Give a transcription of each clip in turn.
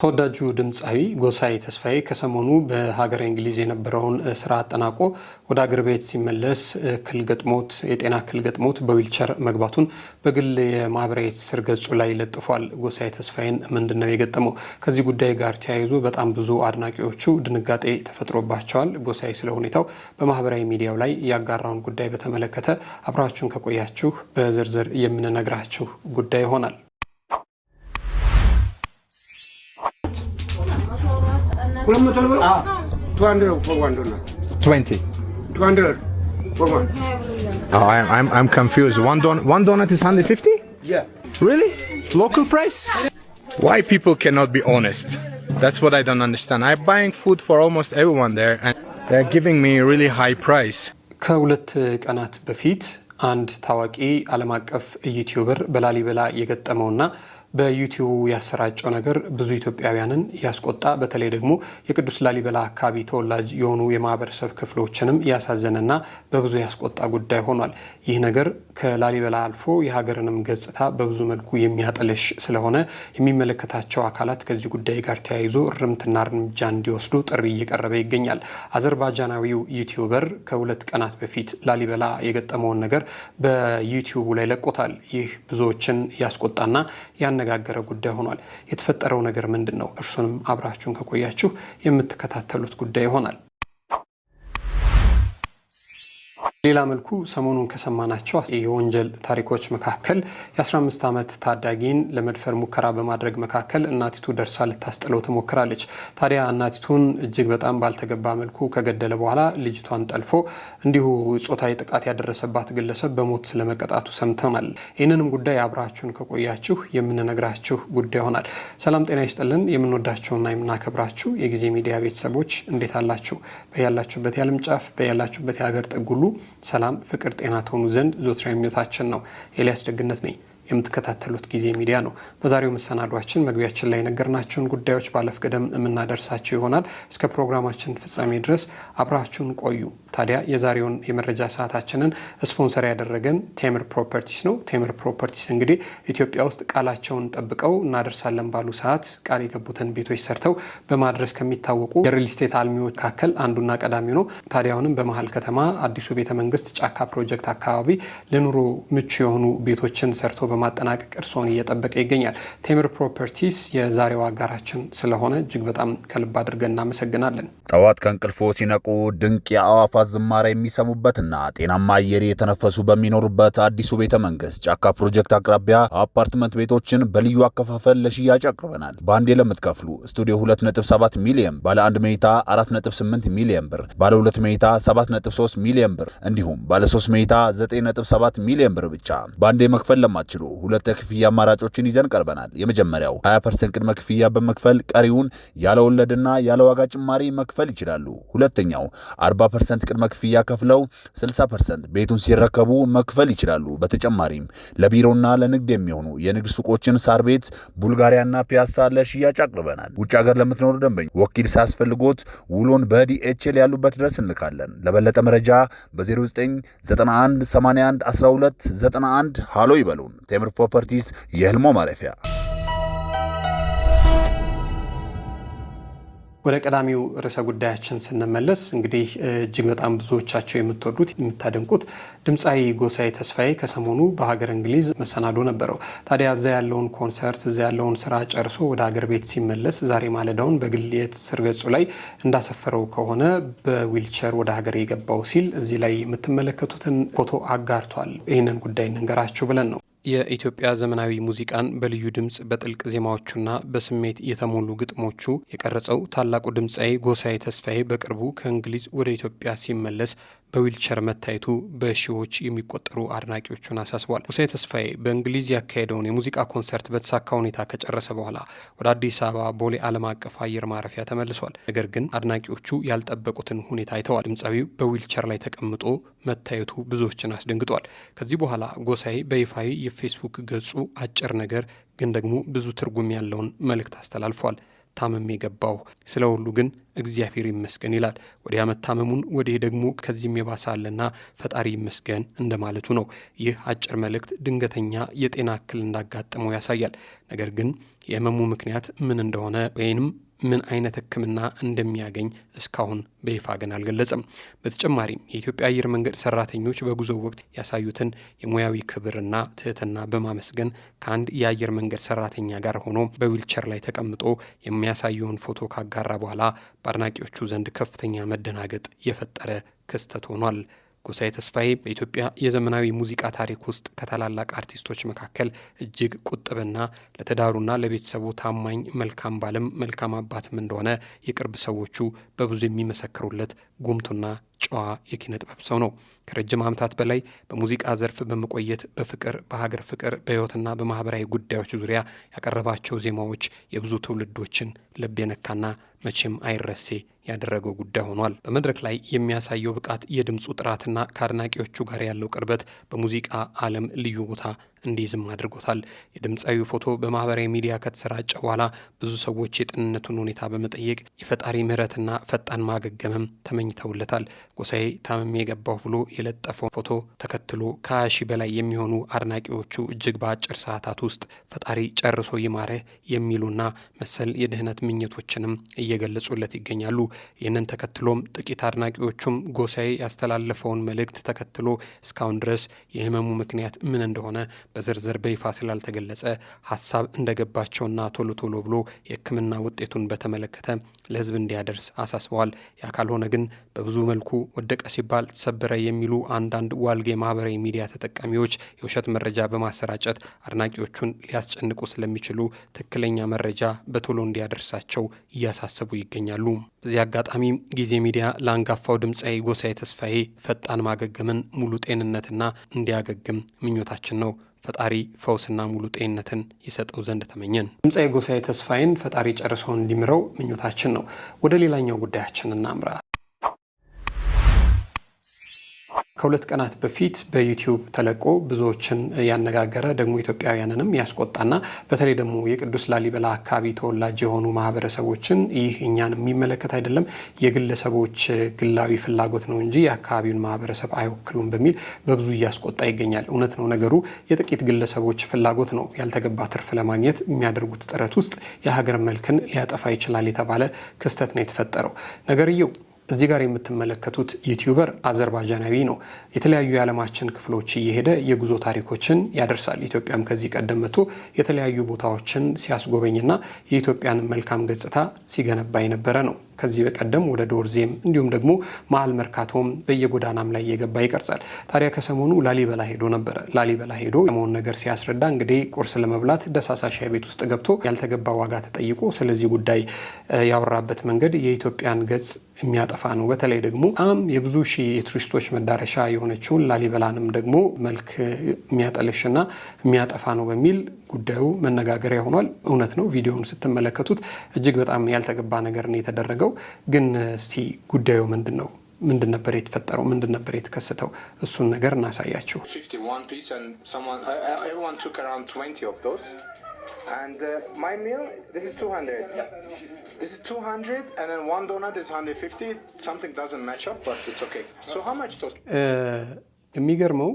ተወዳጁ ድምጻዊ ጎሳዬ ተስፋዬ ከሰሞኑ በሀገር እንግሊዝ የነበረውን ስራ አጠናቆ ወደ ሀገር ቤት ሲመለስ የጤና እክል ገጥሞት በዊልቸር መግባቱን በግል የማህበራዊ ትስስር ገጹ ላይ ለጥፏል። ጎሳዬ ተስፋዬን ምንድነው የገጠመው? ከዚህ ጉዳይ ጋር ተያይዞ በጣም ብዙ አድናቂዎቹ ድንጋጤ ተፈጥሮባቸዋል። ጎሳዬ ስለ ሁኔታው በማህበራዊ ሚዲያው ላይ ያጋራውን ጉዳይ በተመለከተ አብራችሁን ከቆያችሁ በዝርዝር የምንነግራችሁ ጉዳይ ይሆናል። $200 for $1. 20. $200 for one. Oh, I'm confused. One donut is 150? Yeah. Really? Local price? Why people cannot be honest? That's what I don't understand. I'm buying food for almost everyone there and they're giving me really high price. ከሁለት ቀናት በፊት አንድ ታዋቂ ዓለም አቀፍ ዩቲዩበር በላሊበላ የገጠመውና በዩቲዩብ ያሰራጨው ነገር ብዙ ኢትዮጵያውያንን ያስቆጣ፣ በተለይ ደግሞ የቅዱስ ላሊበላ አካባቢ ተወላጅ የሆኑ የማህበረሰብ ክፍሎችንም ያሳዘነና በብዙ ያስቆጣ ጉዳይ ሆኗል። ይህ ነገር ከላሊበላ አልፎ የሀገርንም ገጽታ በብዙ መልኩ የሚያጠለሽ ስለሆነ የሚመለከታቸው አካላት ከዚህ ጉዳይ ጋር ተያይዞ እርምትና እርምጃ እንዲወስዱ ጥሪ እየቀረበ ይገኛል። አዘርባይጃናዊው ዩቲዩበር ከሁለት ቀናት በፊት ላሊበላ የገጠመውን ነገር በዩቲዩቡ ላይ ለቆታል። ይህ ብዙዎችን ያስቆጣና ያነጋገረ ጉዳይ ሆኗል። የተፈጠረው ነገር ምንድነው? እርሱንም አብራችሁን ከቆያችሁ የምትከታተሉት ጉዳይ ይሆናል። ሌላ መልኩ ሰሞኑን ከሰማናቸው የወንጀል ታሪኮች መካከል የ15 ዓመት ታዳጊን ለመድፈር ሙከራ በማድረግ መካከል እናቲቱ ደርሳ ልታስጥለው ትሞክራለች። ታዲያ እናቲቱን እጅግ በጣም ባልተገባ መልኩ ከገደለ በኋላ ልጅቷን ጠልፎ እንዲሁ ጾታዊ ጥቃት ያደረሰባት ግለሰብ በሞት ስለመቀጣቱ ሰምተናል። ይህንንም ጉዳይ አብራችሁን ከቆያችሁ የምንነግራችሁ ጉዳይ ይሆናል። ሰላም ጤና ይስጥልን። የምንወዳችሁና የምናከብራችሁ የጊዜ ሚዲያ ቤተሰቦች እንዴት አላችሁ? በያላችሁበት የዓለም ጫፍ በያላችሁበት የሀገር ጥግ ሁሉ ሰላም፣ ፍቅር፣ ጤና ትሆኑ ዘንድ ዘወትር ምኞታችን ነው። ኤልያስ ደግነት ነኝ። የምትከታተሉት ጊዜ ሚዲያ ነው። በዛሬው መሰናዷችን መግቢያችን ላይ ነገርናችሁን ጉዳዮች ባለፍ ገደም የምናደርሳችሁ ይሆናል። እስከ ፕሮግራማችን ፍጻሜ ድረስ አብራችሁን ቆዩ። ታዲያ የዛሬውን የመረጃ ሰዓታችንን ስፖንሰር ያደረገን ቴምር ፕሮፐርቲስ ነው። ቴምር ፕሮፐርቲስ እንግዲህ ኢትዮጵያ ውስጥ ቃላቸውን ጠብቀው እናደርሳለን ባሉ ሰዓት ቃል የገቡትን ቤቶች ሰርተው በማድረስ ከሚታወቁ የሪል ስቴት አልሚዎች መካከል አንዱና ቀዳሚው ነው። ታዲያውንም በመሀል ከተማ አዲሱ ቤተመንግስት ጫካ ፕሮጀክት አካባቢ ለኑሮ ምቹ የሆኑ ቤቶችን ሰርቶ በማጠናቀቅ እርሶን እየጠበቀ ይገኛል። ቴምር ፕሮፐርቲስ የዛሬው አጋራችን ስለሆነ እጅግ በጣም ከልብ አድርገን እናመሰግናለን። ጠዋት ከእንቅልፎ ሲነቁ ድንቅ የአዋፋት ዝማሬ የሚሰሙበትና ጤናማ አየር የተነፈሱ በሚኖሩበት አዲሱ ቤተመንግስት ጫካ ፕሮጀክት አቅራቢያ አፓርትመንት ቤቶችን በልዩ አከፋፈል ለሽያጭ አቅርበናል። በአንዴ ለምትከፍሉ ስቱዲዮ 2.7 ሚሊዮን፣ ባለ 1 መኝታ 4.8 ሚሊዮን ብር፣ ባለ 2 መኝታ 7.3 ሚሊዮን ብር እንዲሁም ባለ 3 መኝታ 9.7 ሚሊዮን ብር ብቻ በአንዴ መክፈል ለማትችሉ ሁለት የክፍያ አማራጮችን ይዘን ቀርበናል። የመጀመሪያው 20% ቅድመ ክፍያ በመክፈል ቀሪውን ያለ ወለድና ያለ ዋጋ ጭማሪ መክፈል ይችላሉ። ሁለተኛው 40% ቅድመ ክፍያ ከፍለው 60% ቤቱን ሲረከቡ መክፈል ይችላሉ። በተጨማሪም ለቢሮና ለንግድ የሚሆኑ የንግድ ሱቆችን ሳር ቤት፣ ቡልጋሪያና ፒያሳ ለሽያጭ አቅርበናል። ውጭ ሀገር ለምትኖሩ ደንበኞች ወኪል ሳያስፈልጎት ውሎን በዲኤችኤል ያሉበት ድረስ እንልካለን። ለበለጠ መረጃ በ0991 81 12 91 ሃሎ ይበሉን። ቴምር ፕሮፐርቲስ የህልሞ ማረፊያ። ወደ ቀዳሚው ርዕሰ ጉዳያችን ስንመለስ እንግዲህ እጅግ በጣም ብዙዎቻቸው የምትወዱት የምታደንቁት ድምጻዊ ጎሳዬ ተስፋዬ ከሰሞኑ በሀገር እንግሊዝ መሰናዶ ነበረው። ታዲያ እዛ ያለውን ኮንሰርት እዛ ያለውን ስራ ጨርሶ ወደ ሀገር ቤት ሲመለስ ዛሬ ማለዳውን በግል የትስስር ገጹ ላይ እንዳሰፈረው ከሆነ በዊልቸር ወደ ሀገር የገባው ሲል እዚህ ላይ የምትመለከቱትን ፎቶ አጋርቷል። ይህንን ጉዳይ እንንገራችሁ ብለን ነው። የኢትዮጵያ ዘመናዊ ሙዚቃን በልዩ ድምጽ በጥልቅ ዜማዎቹና በስሜት የተሞሉ ግጥሞቹ የቀረጸው ታላቁ ድምጻዊ ጎሳዬ ተስፋዬ በቅርቡ ከእንግሊዝ ወደ ኢትዮጵያ ሲመለስ በዊልቸር መታየቱ በሺዎች የሚቆጠሩ አድናቂዎቹን አሳስቧል። ጎሳዬ ተስፋዬ በእንግሊዝ ያካሄደውን የሙዚቃ ኮንሰርት በተሳካ ሁኔታ ከጨረሰ በኋላ ወደ አዲስ አበባ ቦሌ ዓለም አቀፍ አየር ማረፊያ ተመልሷል። ነገር ግን አድናቂዎቹ ያልጠበቁትን ሁኔታ አይተዋል። ድምፃዊው በዊልቸር ላይ ተቀምጦ መታየቱ ብዙዎችን አስደንግጧል። ከዚህ በኋላ ጎሳዬ በይፋዊ የፌስቡክ ገጹ አጭር ነገር ግን ደግሞ ብዙ ትርጉም ያለውን መልእክት አስተላልፏል። ታመም የገባው ስለ ሁሉ ግን እግዚአብሔር ይመስገን ይላል። ወዲያ መታመሙን ወዲህ ደግሞ ከዚህም የባሰልና ፈጣሪ ይመስገን እንደማለቱ ነው። ይህ አጭር መልእክት ድንገተኛ የጤና እክል እንዳጋጠመው ያሳያል። ነገር ግን የህመሙ ምክንያት ምን እንደሆነ ወይንም ምን አይነት ሕክምና እንደሚያገኝ እስካሁን በይፋ ግን አልገለጸም። በተጨማሪም የኢትዮጵያ አየር መንገድ ሰራተኞች በጉዞው ወቅት ያሳዩትን የሙያዊ ክብርና ትህትና በማመስገን ከአንድ የአየር መንገድ ሰራተኛ ጋር ሆኖ በዊልቸር ላይ ተቀምጦ የሚያሳየውን ፎቶ ካጋራ በኋላ በአድናቂዎቹ ዘንድ ከፍተኛ መደናገጥ የፈጠረ ክስተት ሆኗል። ጎሳዬ ተስፋዬ በኢትዮጵያ የዘመናዊ ሙዚቃ ታሪክ ውስጥ ከታላላቅ አርቲስቶች መካከል እጅግ ቁጥብና ለትዳሩና ለቤተሰቡ ታማኝ መልካም ባልም መልካም አባትም እንደሆነ የቅርብ ሰዎቹ በብዙ የሚመሰክሩለት ጉምቱና ጨዋ የኪነ ጥበብ ሰው ነው። ከረጅም ዓመታት በላይ በሙዚቃ ዘርፍ በመቆየት በፍቅር፣ በሀገር ፍቅር፣ በሕይወትና በማህበራዊ ጉዳዮች ዙሪያ ያቀረባቸው ዜማዎች የብዙ ትውልዶችን ልብ የነካና መቼም አይረሴ ያደረገው ጉዳይ ሆኗል። በመድረክ ላይ የሚያሳየው ብቃት፣ የድምፁ ጥራትና ከአድናቂዎቹ ጋር ያለው ቅርበት በሙዚቃ ዓለም ልዩ ቦታ እንዲይዝም አድርጎታል። የድምፃዊ ፎቶ በማህበራዊ ሚዲያ ከተሰራጨ በኋላ ብዙ ሰዎች የጤንነቱን ሁኔታ በመጠየቅ የፈጣሪ ምሕረትና ፈጣን ማገገምም ተመኝተውለታል። ጎሳዬ ታምሜ የገባሁ ብሎ የለጠፈው ፎቶ ተከትሎ ከ20 ሺህ በላይ የሚሆኑ አድናቂዎቹ እጅግ በአጭር ሰዓታት ውስጥ ፈጣሪ ጨርሶ ይማረህ የሚሉና መሰል የድህነት ምኞቶችንም እየገለጹለት ይገኛሉ። ይህንን ተከትሎም ጥቂት አድናቂዎቹም ጎሳዬ ያስተላለፈውን መልእክት ተከትሎ እስካሁን ድረስ የህመሙ ምክንያት ምን እንደሆነ በዝርዝር በይፋ ስላልተገለጸ ሀሳብ እንደገባቸውና ቶሎ ቶሎ ብሎ የሕክምና ውጤቱን በተመለከተ ለህዝብ እንዲያደርስ አሳስበዋል። ያ ካልሆነ ግን በብዙ መልኩ ወደቀ ሲባል ተሰበረ የሚሉ አንዳንድ ዋልጌ ማህበራዊ ሚዲያ ተጠቃሚዎች የውሸት መረጃ በማሰራጨት አድናቂዎቹን ሊያስጨንቁ ስለሚችሉ ትክክለኛ መረጃ በቶሎ እንዲያደርሳቸው እያሳሰቡ ይገኛሉ። በዚህ አጋጣሚ ጊዜ ሚዲያ ለአንጋፋው ድምፃዊ ጎሳዬ ተስፋዬ ፈጣን ማገገምን፣ ሙሉ ጤንነትና እንዲያገግም ምኞታችን ነው። ፈጣሪ ፈውስና ሙሉ ጤንነትን ይሰጠው ዘንድ ተመኘን። ድምፃዊ ጎሳዬ ተስፋዬን ፈጣሪ ጨርሶ እንዲምረው ምኞታችን ነው። ወደ ሌላኛው ጉዳያችን እናምራ። ከሁለት ቀናት በፊት በዩቲዩብ ተለቆ ብዙዎችን ያነጋገረ ደግሞ ኢትዮጵያውያንንም ያስቆጣና በተለይ ደግሞ የቅዱስ ላሊበላ አካባቢ ተወላጅ የሆኑ ማህበረሰቦችን ይህ እኛን የሚመለከት አይደለም፣ የግለሰቦች ግላዊ ፍላጎት ነው እንጂ የአካባቢውን ማህበረሰብ አይወክሉም በሚል በብዙ እያስቆጣ ይገኛል። እውነት ነው፣ ነገሩ የጥቂት ግለሰቦች ፍላጎት ነው። ያልተገባ ትርፍ ለማግኘት የሚያደርጉት ጥረት ውስጥ የሀገር መልክን ሊያጠፋ ይችላል የተባለ ክስተት ነው የተፈጠረው። ነገርየው እዚህ ጋር የምትመለከቱት ዩቲዩበር አዘርባይጃናዊ ነው። የተለያዩ የዓለማችን ክፍሎች እየሄደ የጉዞ ታሪኮችን ያደርሳል። ኢትዮጵያም ከዚህ ቀደም መጥቶ የተለያዩ ቦታዎችን ሲያስጎበኝና የኢትዮጵያን መልካም ገጽታ ሲገነባ የነበረ ነው። ከዚህ በቀደም ወደ ዶርዜም እንዲሁም ደግሞ መሀል መርካቶም በየጎዳናም ላይ እየገባ ይቀርጻል። ታዲያ ከሰሞኑ ላሊበላ ሄዶ ነበረ። ላሊበላ ሄዶ የመሆን ነገር ሲያስረዳ እንግዲህ ቁርስ ለመብላት ደሳሳ ሻይ ቤት ውስጥ ገብቶ ያልተገባ ዋጋ ተጠይቆ ስለዚህ ጉዳይ ያወራበት መንገድ የኢትዮጵያን ገጽ የሚያጠፋ ነው። በተለይ ደግሞ በጣም የብዙ ሺህ የቱሪስቶች መዳረሻ የሆነችውን ላሊበላንም ደግሞ መልክ የሚያጠለሽና የሚያጠፋ ነው በሚል ጉዳዩ መነጋገሪያ ሆኗል። እውነት ነው። ቪዲዮውን ስትመለከቱት እጅግ በጣም ያልተገባ ነገር ነው የተደረገው። ግን እስቲ ጉዳዩ ምንድን ነው? ምንድን ነበር የተፈጠረው? ምንድን ነበር የተከሰተው? እሱን ነገር እናሳያችሁ። And my meal, this is 200. Yeah. This is 200 and then one donut is 150. Something doesn't match up, but it's okay. So how much total? የሚገርመው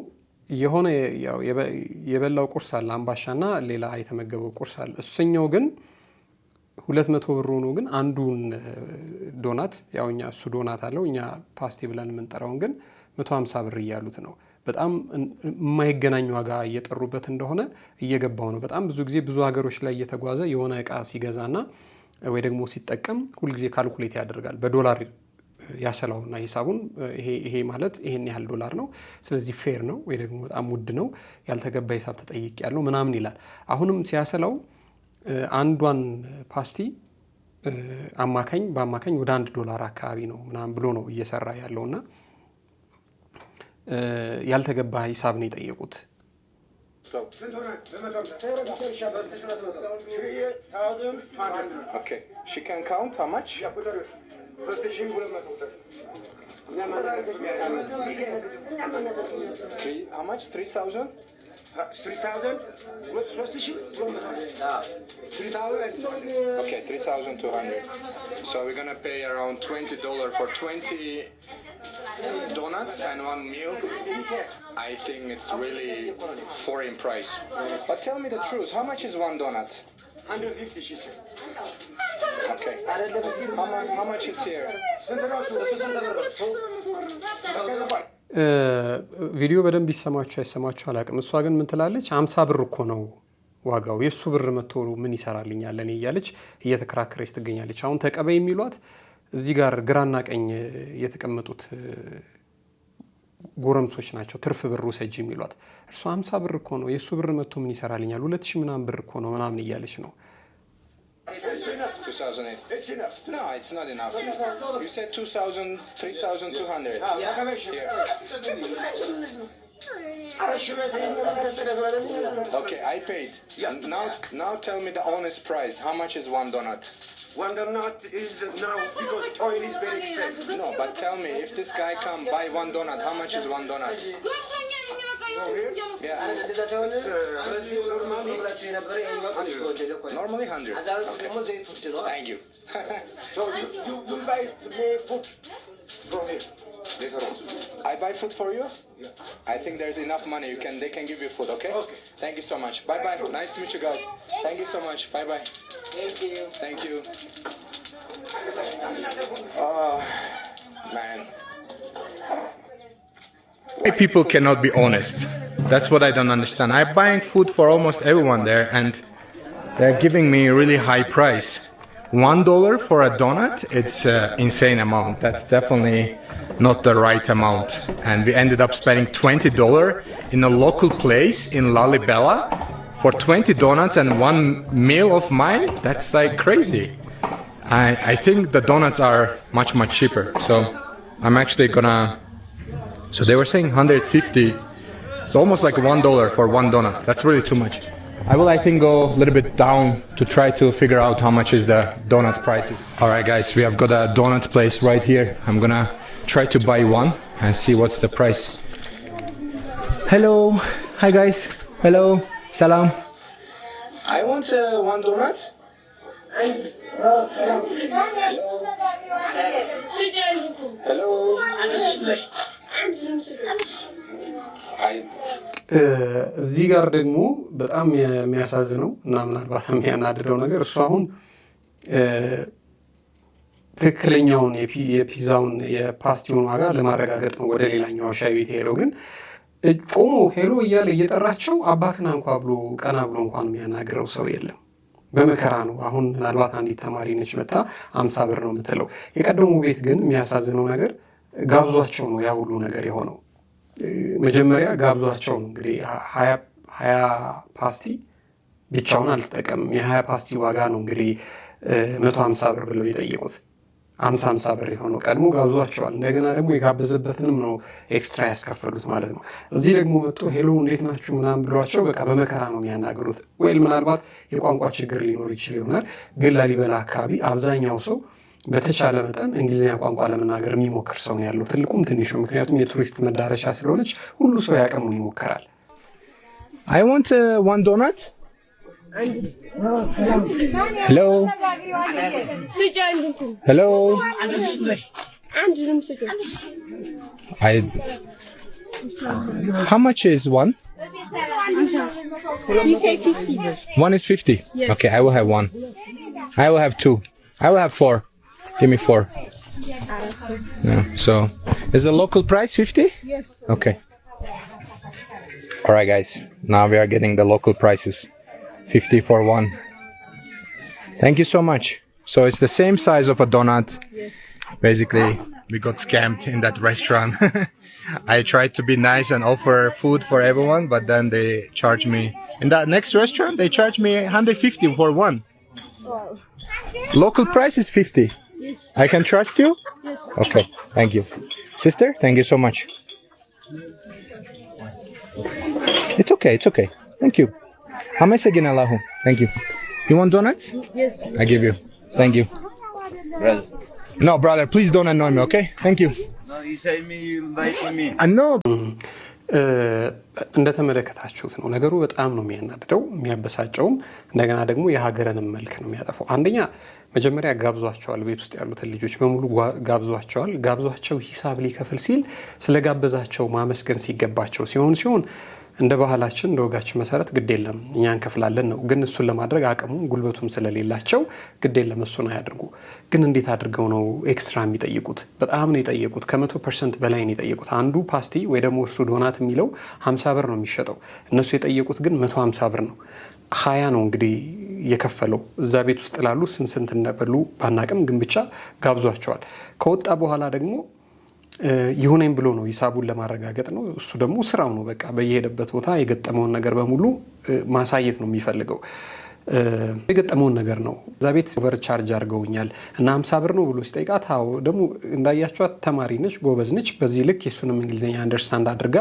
የሆነ ያው የበላው ቁርስ አለ፣ አምባሻና ሌላ የተመገበው ቁርስ አለ። እሱኛው ግን 200 ብር ሆኖ ግን አንዱን ዶናት ያው እኛ እሱ ዶናት አለው እኛ ፓስቲ ብለን የምንጠራውን ግን 150 ብር እያሉት ነው። በጣም የማይገናኝ ዋጋ እየጠሩበት እንደሆነ እየገባው ነው። በጣም ብዙ ጊዜ ብዙ ሀገሮች ላይ እየተጓዘ የሆነ እቃ ሲገዛና ወይ ደግሞ ሲጠቀም ሁልጊዜ ካልኩሌት ያደርጋል በዶላር ያሰላውና ሂሳቡን ይሄ ማለት ይሄን ያህል ዶላር ነው፣ ስለዚህ ፌር ነው ወይ ደግሞ በጣም ውድ ነው፣ ያልተገባ ሂሳብ ተጠይቅ ያለው ምናምን ይላል። አሁንም ሲያሰላው አንዷን ፓስቲ በአማካኝ ወደ $1 አካባቢ ነው ምናምን ብሎ ነው እየሰራ ያለውና ያልተገባ ሂሳብ ነው የጠየቁት። Okay, she can count how much? How much? 3,000? 3,000? Okay, 3,200. So we're gonna pay around $20 for 20 donuts and one meal. I think it's really foreign price. But tell me the truth, how much is one donut? 150 she said. Okay. How much is here? ቪዲዮ በደንብ ይሰማችሁ አይሰማችሁ አላውቅም። እሷ ግን ምን ትላለች? 50 ብር እኮ ነው ዋጋው፣ የሱ ብር መጥቶ ምን ይሰራልኛል እኔ እያለች እየተከራከረች ትገኛለች። አሁን ተቀበይ የሚሏት እዚህ ጋር ግራና ቀኝ የተቀመጡት ጎረምሶች ናቸው። ትርፍ ብር ውሰጂ የሚሏት። እርሷ 50 ብር እኮ ነው የሱ ብር መጥቶ ምን ይሰራልኛል 2000 ምናምን ብር እኮ ነው ምናምን እያለች ነው። 2008. No, it's not enough. You said 2,000, 3,200. Here. Okay, I paid. Now tell me the honest price. How much is one donut? One donut is now because oil is very expensive. No, but tell me, if this guy come buy one donut, how much is one donut? Yeah. Normally 100. Okay. Thank you. So you buy food from here. I buy food for you? I think there's enough money. They can give you food, okay? Okay. Thank you so much. Bye bye. Nice to meet you guys. Thank you so much. Bye bye. Thank you. Thank you. Man. Why people cannot be honest? That's what I don't understand. I'm buying food for almost everyone there, and they're giving me a really high price. $1 for a donut, it's an insane amount. That's definitely not the right amount. And we ended up spending $20 in a local place in Lalibela for 20 donuts and one meal of mine. That's like crazy. I think the donuts are much cheaper. So I'm actually gonna... So they were saying 150. It's almost like $1 for one donut. That's really too much. I will, I think, go a little bit down to try to figure out how much is the donut prices. Alright guys, we have got a donut place right here. I'm gonna try to buy one and see what's the price. Hello, hi guys. Hello, salam. I want one donut. Hello. እዚህ ጋር ደግሞ በጣም የሚያሳዝነው እና ምናልባት የሚያናድደው ነገር እሱ አሁን ትክክለኛውን የፒዛውን የፓስቲውን ዋጋ ለማረጋገጥ ነው ወደ ሌላኛው ሻይ ቤት ሄደው፣ ግን ቆሞ ሄሎ እያለ እየጠራቸው አባክና እንኳ ብሎ ቀና ብሎ እንኳን የሚያናግረው ሰው የለም። በመከራ ነው። አሁን ምናልባት አንዲት ተማሪ ነች መታ 50 ብር ነው የምትለው። የቀደሙ ቤት ግን የሚያሳዝነው ነገር ጋብዟቸው ነው ያ ሁሉ ነገር የሆነው። መጀመሪያ ጋብዟቸው ነው እንግዲህ 20 ፓስቲ ብቻውን አልተጠቀምም። የ20 ፓስቲ ዋጋ ነው እንግዲህ 150 ብር ብለው የጠየቁት። 50 ብር የሆነው ቀድሞ ጋብዟቸዋል። እንደገና ደግሞ የጋበዘበትንም ነው ኤክስትራ ያስከፈሉት ማለት ነው። እዚህ ደግሞ መጥቶ ሄሎ እንዴት ናችሁ ምናምን ብሏቸው በቃ በመከራ ነው የሚያናግሩት። ወይም ምናልባት የቋንቋ ችግር ሊኖር ይችል ይሆናል። ግን ላሊበላ አካባቢ አብዛኛው ሰው በተቻለ መጠን እንግሊዝኛ ቋንቋ ለመናገር የሚሞክር ሰው ነው ያለው፣ ትልቁም ትንሹ። ምክንያቱም የቱሪስት መዳረሻ ስለሆነች ሁሉ ሰው ያቀሙን ይሞክራል። I want one donut. Hello. Hello. How much is one? You say 50. One is 50? Yes. Okay, I will have one. I will have two. I will have 4. Give me 4. No. So, is the local price 50? Yes. Okay. Alright guys, now we are getting the local prices. 50 for one. Thank you so much. So it's the same size of a donut. Yes. Basically, we got scammed in that restaurant. I tried to be nice and offer food for everyone, but then they charged me. In that next restaurant, they charged me 150 for one. Wow. Local price is 50. Yes. I can trust you? Yes. Okay, thank you. Sister, thank you so much. It's okay, it's okay. Thank you. Hamesegin Allahu. Thank you. You want donuts? Yes. I give you. Thank you. Brother. No, brother, please don't annoy me, okay? Thank you. No, you say me, you like me. I know. እንደተመለከታችሁት ነው ነገሩ። በጣም ነው የሚያናድደው የሚያበሳጨውም፣ እንደገና ደግሞ የሀገርንም መልክ ነው የሚያጠፋው። አንደኛ መጀመሪያ ጋብዟቸዋል፣ ቤት ውስጥ ያሉትን ልጆች በሙሉ ጋብዟቸዋል። ጋብዟቸው ሂሳብ ሊከፍል ሲል ስለጋበዛቸው ማመስገን ሲገባቸው ሲሆን እንደ ባህላችን እንደ ወጋችን መሰረት ግድ የለም እኛ እንከፍላለን ነው። ግን እሱን ለማድረግ አቅሙ ጉልበቱም ስለሌላቸው ግድ የለም እሱን አያድርጉ። ግን እንዴት አድርገው ነው ኤክስትራ የሚጠይቁት? በጣም ነው የጠየቁት። ከ100% በላይ ነው የጠየቁት። አንዱ ፓስቲ ወይ ደግሞ እርሱ ዶናት የሚለው 50 ብር ነው የሚሸጠው። እነሱ የጠየቁት ግን 150 ብር ነው። 20 ነው እንግዲህ የከፈለው። እዛ ቤት ውስጥ ላሉ ስንት እንደበሉ ባናቅም ግን ብቻ ጋብዟቸዋል። ከወጣ በኋላ ደግሞ ይሁነኝ ብሎ ነው ሂሳቡን ለማረጋገጥ ነው። እሱ ደግሞ ስራው ነው። በቃ በየሄደበት ቦታ የገጠመውን ነገር በሙሉ ማሳየት ነው የሚፈልገው። የገጠመውን ነገር ነው። እዛ ቤት ኦቨር ቻርጅ አድርገውኛል እና 50 ብር ነው ብሎ ሲጠይቃት፣ አዎ ደግሞ እንዳያቸዋት ተማሪ ነች፣ ጎበዝ ነች። በዚህ ልክ የሱንም እንግሊዝኛ አንደርስታንድ አድርጋ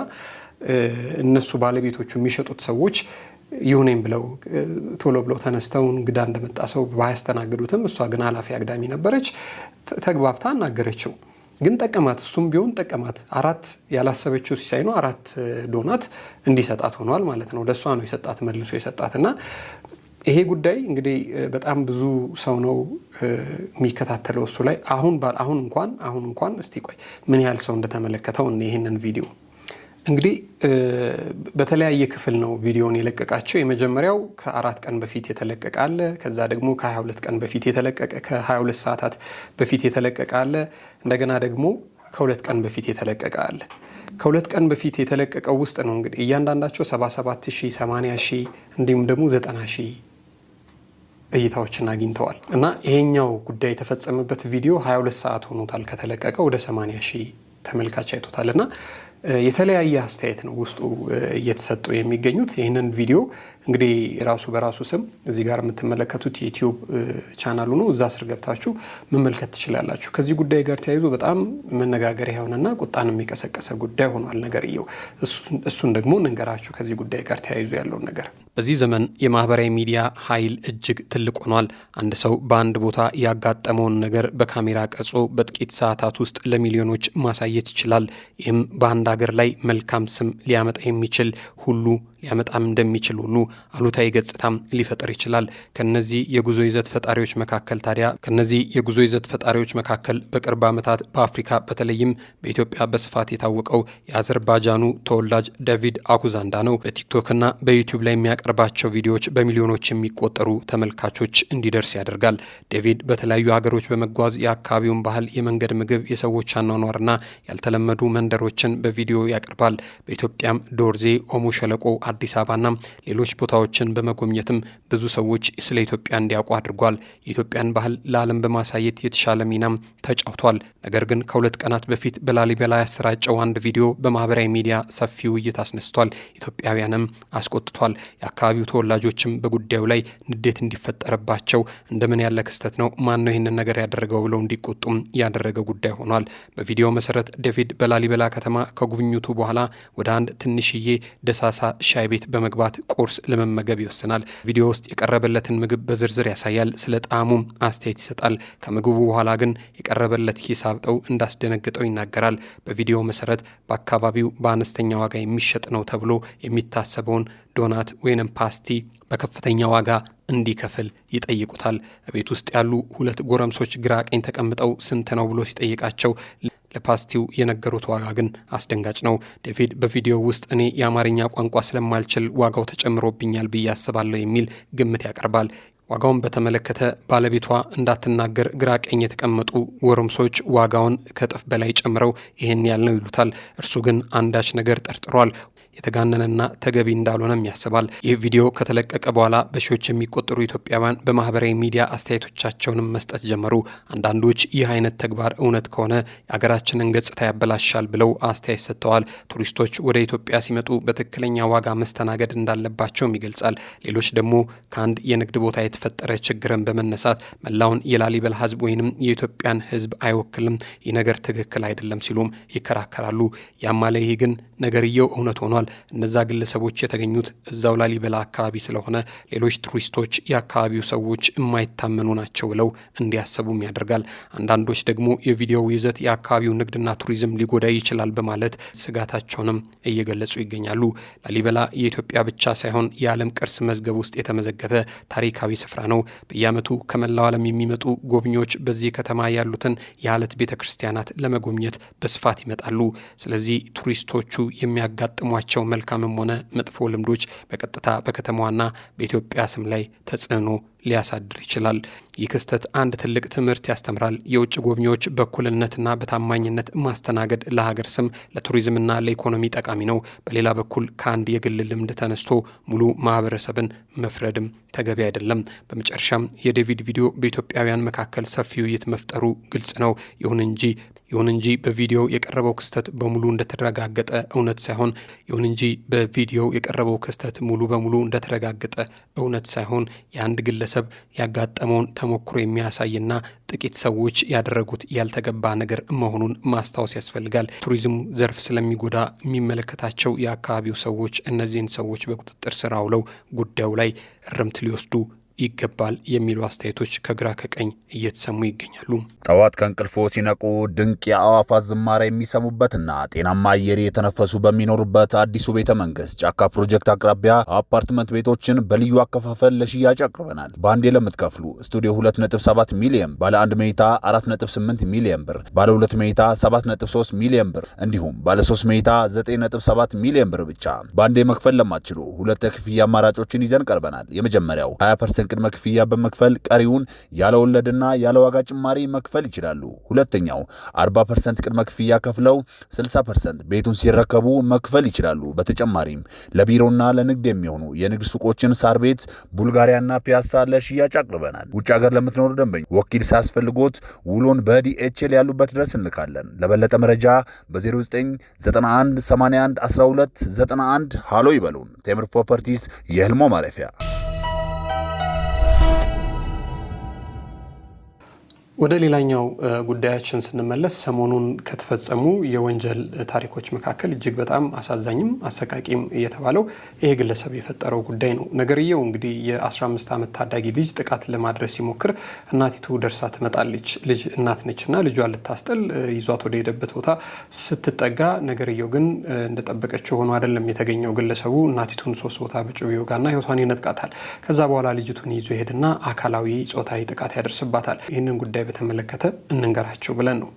እነሱ ባለቤቶቹ የሚሸጡት ሰዎች ይሁነኝ ብለው ቶሎ ብለው ተነስተው እንግዳ እንደመጣ ሰው ባያስተናግዱትም እሷ ግን ኃላፊ አግዳሚ ነበረች። ተግባብታ አናገረችው። ግን ጠቀማት። እሱም ቢሆን ጠቀማት። 4 ያላሰበችው ሲሳይ ነው 4 ዶናት እንዲሰጣት ሆኗል ማለት ነው። ለሷ ነው የሰጣት መልሶ የሰጣት። እና ይሄ ጉዳይ እንግዲህ በጣም ብዙ ሰው ነው የሚከታተለው እሱ ላይ። አሁን እንኳን እስቲ ቆይ ምን ያህል ሰው እንደተመለከተው ይሄንን ቪዲዮ እንግዲህ በተለያየ ክፍል ነው ቪዲዮን የለቀቃቸው። የመጀመሪያው ከ4 ቀን በፊት የተለቀቀ አለ። ከዛ ደግሞ ከ22 ቀን በፊት የተለቀቀ፣ ከ22 ሰዓታት በፊት የተለቀቀ አለ። እንደገና ደግሞ ከ2 ቀን በፊት የተለቀቀ አለ። ከ2 ቀን በፊት የተለቀቀው ውስጥ ነው እንግዲህ እያንዳንዳቸው 77,000 80,000 እንዲሁም ደግሞ 90,000 እይታዎችን አግኝተዋል። እና ይሄኛው ጉዳይ የተፈጸመበት ቪዲዮ 22 ሰዓት ሆኖታል ከተለቀቀ። ወደ 80,000 ተመልካች አይቶታል። እና የተለያየ አስተያየት ነው ውስጡ እየተሰጡ የሚገኙት። ይህንን ቪዲዮ እንግዲህ ራሱ በራሱ ስም እዚህ ጋር የምትመለከቱት የዩቲዩብ ቻናሉ ነው። እዛ ስር ገብታችሁ መመልከት ትችላላችሁ። ከዚህ ጉዳይ ጋር ተያይዞ በጣም መነጋገሪያ የሆነና ቁጣን የሚቀሰቀሰ ጉዳይ ሆኗል ነገርየው። እሱን ደግሞ እንንገራችሁ ከዚህ ጉዳይ ጋር ተያይዞ ያለውን ነገር። በዚህ ዘመን የማህበራዊ ሚዲያ ኃይል እጅግ ትልቅ ሆኗል። አንድ ሰው በአንድ ቦታ ያጋጠመውን ነገር በካሜራ ቀርጾ በጥቂት ሰዓታት ውስጥ ለሚሊዮኖች ማሳየት ይችላል። ይህም በአንድ ሀገር ላይ መልካም ስም ሊያመጣ የሚችል ሁሉ ሊያመጣም እንደሚችል ሁሉ አሉታዊ ገጽታም ሊፈጠር ይችላል። ከነዚህ የጉዞ ይዘት ፈጣሪዎች መካከል በቅርብ ዓመታት በአፍሪካ በተለይም በኢትዮጵያ በስፋት የታወቀው የአዘርባጃኑ ተወላጅ ዴቪድ አኩዛንዳ ነው። በቲክቶክና በዩቲዩብ ላይ የሚያቀርባቸው ቪዲዮዎች በሚሊዮኖች የሚቆጠሩ ተመልካቾች እንዲደርስ ያደርጋል። ዴቪድ በተለያዩ ሀገሮች በመጓዝ የአካባቢውን ባህል፣ የመንገድ ምግብ፣ የሰዎች አኗኗርና ያልተለመዱ መንደሮችን በቪዲዮ ያቀርባል። በኢትዮጵያም ዶርዜ፣ ኦሞ ሸለቆ፣ አዲስ አበባና ሌሎች ቦታዎችን በመጎብኘትም ብዙ ሰዎች ስለ ኢትዮጵያ እንዲያውቁ አድርጓል። የኢትዮጵያን ባህል ለዓለም በማሳየት የተሻለ ሚናም ተጫውቷል። ነገር ግን ከ2 ቀናት በፊት በላሊበላ ያሰራጨው አንድ ቪዲዮ በማህበራዊ ሚዲያ ሰፊ ውይይት አስነስቷል። ኢትዮጵያውያንም አስቆጥቷል። የአካባቢው ተወላጆችም በጉዳዩ ላይ ንዴት እንዲፈጠርባቸው እንደምን ያለ ክስተት ነው፣ ማን ነው ይህንን ነገር ያደረገው ብለው እንዲቆጡም ያደረገ ጉዳይ ሆኗል። በቪዲዮ መሰረት ዴቪድ በላሊበላ ከተማ ከጉብኝቱ በኋላ ወደ አንድ ትንሽዬ ደሳሳ ሻይ ቤት በመግባት ቁርስ ለመመገብ ይወስናል። ቪዲዮ ውስጥ የቀረበለትን ምግብ በዝርዝር ያሳያል። ስለ ጣዕሙም አስተያየት ይሰጣል። ከምግቡ በኋላ ግን የቀረበለት ሂሳብ ጠው እንዳስደነግጠው ይናገራል። በቪዲዮ መሰረት በአካባቢው በአነስተኛ ዋጋ የሚሸጥ ነው ተብሎ የሚታሰበውን ዶናት ወይንም ፓስቲ በከፍተኛ ዋጋ እንዲከፍል ይጠይቁታል። ቤት ውስጥ ያሉ 2 ጎረምሶች ግራ ቀኝ ተቀምጠው ስንት ነው ብሎ ሲጠይቃቸው ለፓስቲው የነገሩት ዋጋ ግን አስደንጋጭ ነው። ዴቪድ በቪዲዮ ውስጥ እኔ የአማርኛ ቋንቋ ስለማልችል ዋጋው ተጨምሮብኛል ብዬ አስባለሁ የሚል ግምት ያቀርባል። ዋጋውን በተመለከተ ባለቤቷ እንዳትናገር ግራ ቀኝ የተቀመጡ ጎረምሶች ዋጋውን ከእጥፍ በላይ ጨምረው ይህን ያህል ነው ይሉታል። እርሱ ግን አንዳች ነገር ጠርጥሯል። የተጋነነና ተገቢ እንዳልሆነም ያስባል። ይህ ቪዲዮ ከተለቀቀ በኋላ በሺዎች የሚቆጠሩ ኢትዮጵያውያን በማህበራዊ ሚዲያ አስተያየቶቻቸውንም መስጠት ጀመሩ። አንዳንዶች ይህ አይነት ተግባር እውነት ከሆነ የሀገራችንን ገጽታ ያበላሻል ብለው አስተያየት ሰጥተዋል። ቱሪስቶች ወደ ኢትዮጵያ ሲመጡ በትክክለኛ ዋጋ መስተናገድ እንዳለባቸውም ይገልጻል። ሌሎች ደግሞ ከአንድ የንግድ ቦታ የተፈጠረ ችግርን በመነሳት መላውን የላሊበላ ሕዝብ ወይንም የኢትዮጵያን ሕዝብ አይወክልም፣ ይህ ነገር ትክክል አይደለም ሲሉም ይከራከራሉ። ያማለ ይህ ግን ነገርየው እውነት ሆኗል። እነዛ ግለሰቦች የተገኙት እዛው ላሊበላ አካባቢ ስለሆነ ሌሎች ቱሪስቶች የአካባቢው ሰዎች የማይታመኑ ናቸው ብለው እንዲያስቡም ያደርጋል። አንዳንዶች ደግሞ የቪዲዮው ይዘት የአካባቢው ንግድና ቱሪዝም ሊጎዳ ይችላል በማለት ስጋታቸውንም እየገለጹ ይገኛሉ። ላሊበላ የኢትዮጵያ ብቻ ሳይሆን የዓለም ቅርስ መዝገብ ውስጥ የተመዘገበ ታሪካዊ ስፍራ ነው። በየዓመቱ ከመላው ዓለም የሚመጡ ጎብኚዎች በዚህ ከተማ ያሉትን የአለት ቤተ ክርስቲያናት ለመጎብኘት በስፋት ይመጣሉ። ስለዚህ ቱሪስቶቹ የሚያጋጥሟቸው መልካምም ሆነ መጥፎ ልምዶች በቀጥታ በከተማዋና በኢትዮጵያ ስም ላይ ተጽዕኖ ሊያሳድር ይችላል። ይህ ክስተት አንድ ትልቅ ትምህርት ያስተምራል። የውጭ ጎብኚዎች በእኩልነትና በታማኝነት ማስተናገድ ለሀገር ስም ለቱሪዝምና ለኢኮኖሚ ጠቃሚ ነው። በሌላ በኩል ከአንድ የግል ልምድ ተነስቶ ሙሉ ማህበረሰብን መፍረድም ተገቢ አይደለም። በመጨረሻም የዴቪድ ቪዲዮ በኢትዮጵያውያን መካከል ሰፊ ውይይት መፍጠሩ ግልጽ ነው። ይሁን እንጂ በቪዲዮ የቀረበው ክስተት በሙሉ እንደተረጋገጠ እውነት ሳይሆን የአንድ ግለሰብ ያጋጠመውን ተሞክሮ የሚያሳይና ጥቂት ሰዎች ያደረጉት ያልተገባ ነገር መሆኑን ማስታወስ ያስፈልጋል። ቱሪዝሙ ዘርፍ ስለሚጎዳ የሚመለከታቸው የአካባቢው ሰዎች እነዚህን ሰዎች በቁጥጥር ስር አውለው ጉዳዩ ላይ እርምት ሊወስዱ ይገባል የሚሉ አስተያየቶች ከግራ ከቀኝ እየተሰሙ ይገኛሉ። ጠዋት ከእንቅልፎ ሲነቁ ድንቅ የአዕዋፋት ዝማሬ የሚሰሙበትና ጤናማ አየር የተነፈሱ በሚኖሩበት አዲሱ ቤተ መንግስት ጫካ ፕሮጀክት አቅራቢያ አፓርትመንት ቤቶችን በልዩ አከፋፈል ለሽያጭ አቅርበናል። በአንዴ ለምትከፍሉ ስቱዲዮ 2.7 ሚሊዮን፣ ባለ 1 መኝታ 4.8 ሚሊዮን ብር፣ ባለ 2 መኝታ 7.3 ሚሊዮን ብር እንዲሁም ባለ 3 መኝታ 9.7 ሚሊዮን ብር ብቻ። በአንዴ መክፈል ለማትችሉ ሁለት የክፍያ አማራጮችን ይዘን ቀርበናል። የመጀመሪያው 20% ቅድመ ክፍያ በመክፈል ቀሪውን ያለ ወለድና ያለ ዋጋ ጭማሪ መክፈል ይችላሉ። ሁለተኛው 40% ቅድመ ክፍያ ከፍለው 60% ቤቱን ሲረከቡ መክፈል ይችላሉ። በተጨማሪም ለቢሮና ለንግድ የሚሆኑ የንግድ ሱቆችን ሳር ቤት፣ ቡልጋሪያና ፒያሳ ለሽያጭ አቅርበናል። ውጭ ሀገር ለምትኖሩ ደንበኞች ወኪል ሳያስፈልጎት ውሎን በዲኤችኤል ያሉበት ድረስ እንልካለን። ለበለጠ መረጃ በ0991 81 12 91 ሃሎ ይበሉን። ቴምር ፕሮፐርቲስ የህልሞ ማረፊያ። ወደ ሌላኛው ጉዳያችን ስንመለስ ሰሞኑን ከተፈጸሙ የወንጀል ታሪኮች መካከል እጅግ በጣም አሳዛኝም አሰቃቂም እየተባለው ይሄ ግለሰብ የፈጠረው ጉዳይ ነው። ነገርየው እንግዲህ የ15 ዓመት ታዳጊ ልጅ ጥቃት ለማድረስ ሲሞክር እናቲቱ ደርሳ ትመጣለች። ልጅ እናት ነችና ልጇን ልታስጥል ይዟት ወደ ሄደበት ቦታ ስትጠጋ ነገርየው ግን እንደጠበቀችው ሆኖ አይደለም የተገኘው። ግለሰቡ እናቲቱን 3 ቦታ በጩቤ ይወጋና ህይወቷን ይነጥቃታል። ከዛ በኋላ ልጅቱን ይዞ ሄድና አካላዊ ጾታዊ ጥቃት ያደርስባታል። ይህንን ጉዳይ በተመለከተ እንንገራቸው ብለን ነው።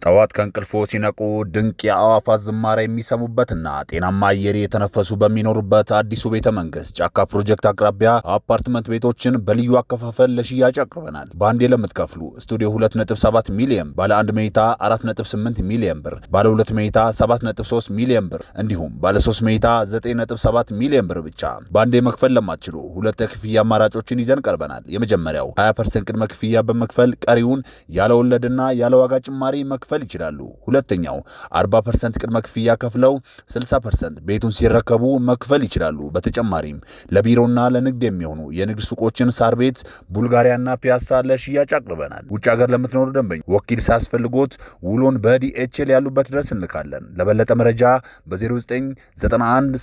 ጠዋት ከእንቅልፎ ሲነቁ ድንቅ የአዕዋፋት ዝማሬ የሚሰሙበትና ጤናማ አየር የተነፈሱ በሚኖሩበት አዲሱ ቤተ መንግስት ጫካ ፕሮጀክት አቅራቢያ አፓርትመንት ቤቶችን በልዩ አከፋፈል ለሽያጭ አቅርበናል። በአንዴ ለምትከፍሉ ስቱዲዮ 2.7 ሚሊዮን፣ ባለ 1 መኝታ 4.8 ሚሊዮን ብር፣ ባለ 2 መኝታ 7.3 ሚሊዮን ብር እንዲሁም ባለ 3 መኝታ 9.7 ሚሊዮን ብር ብቻ። በአንዴ መክፈል ለማትችሉ ሁለት የክፍያ አማራጮችን ይዘን ቀርበናል። የመጀመሪያው 20% ቅድመ ክፍያ በመክፈል ቀሪውን ያለ ወለድና ያለ ዋጋ ጭማሪ መክፈል ይችላሉ። ሁለተኛው 40% ቅድመ ክፍያ ከፍለው 60% ቤቱን ሲረከቡ መክፈል ይችላሉ። በተጨማሪም ለቢሮና ለንግድ የሚሆኑ የንግድ ሱቆችን ሳር ቤት፣ ቡልጋሪያና ፒያሳ ለሽያጭ አቅርበናል። ውጭ ሀገር ለምትኖሩ ደንበኞች ወኪል ሳያስፈልጎት ውሎን በዲኤችኤል ያሉበት ድረስ እንልካለን። ለበለጠ መረጃ በ0991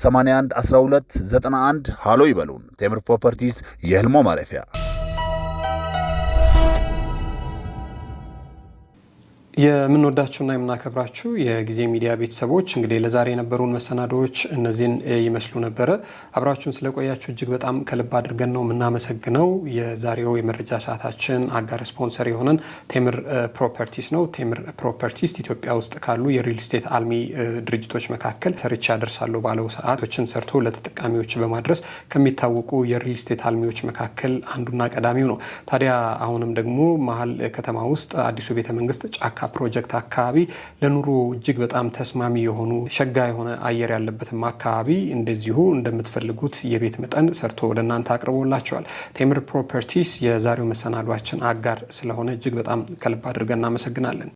81 12 91 ሃሎ ይበሉን። ቴምር ፕሮፐርቲስ የህልሞ ማረፊያ። የምንወዳችሁና የምናከብራችሁ የጊዜ ሚዲያ ቤተሰቦች እንግዲህ ለዛሬ የነበሩን መሰናዶዎች እነዚህን ይመስሉ ነበረ። አብራችሁን ስለቆያችሁ እጅግ በጣም ከልብ አድርገን ነው የምናመሰግነው። የዛሬው የመረጃ ሰዓታችን አጋር ስፖንሰር የሆነን ቴምር ፕሮፐርቲስ ነው። ቴምር ፕሮፐርቲስ ኢትዮጵያ ውስጥ ካሉ የሪል ስቴት አልሚ ድርጅቶች መካከል ሰርቻ ያደርሳለሁ ባለው ሰዓቶችን ሰርቶ ለተጠቃሚዎች በማድረስ ከሚታወቁ የሪል ስቴት አልሚዎች መካከል አንዱና ቀዳሚው ነው። ታዲያ አሁንም ደግሞ መሀል ከተማ ውስጥ አዲሱ ቤተ መንግስት ጫካ ፕሮጀክት አካባቢ ለኑሮ እጅግ በጣም ተስማሚ የሆኑ ሸጋ የሆነ አየር ያለበትም አካባቢ እንደዚሁ እንደምትፈልጉት የቤት መጠን ሰርቶ ወደ እናንተ አቅርቦላቸዋል። ቴምር ፕሮፐርቲስ የዛሬው መሰናዷችን አጋር ስለሆነ እጅግ በጣም ከልብ አድርገን እናመሰግናለን።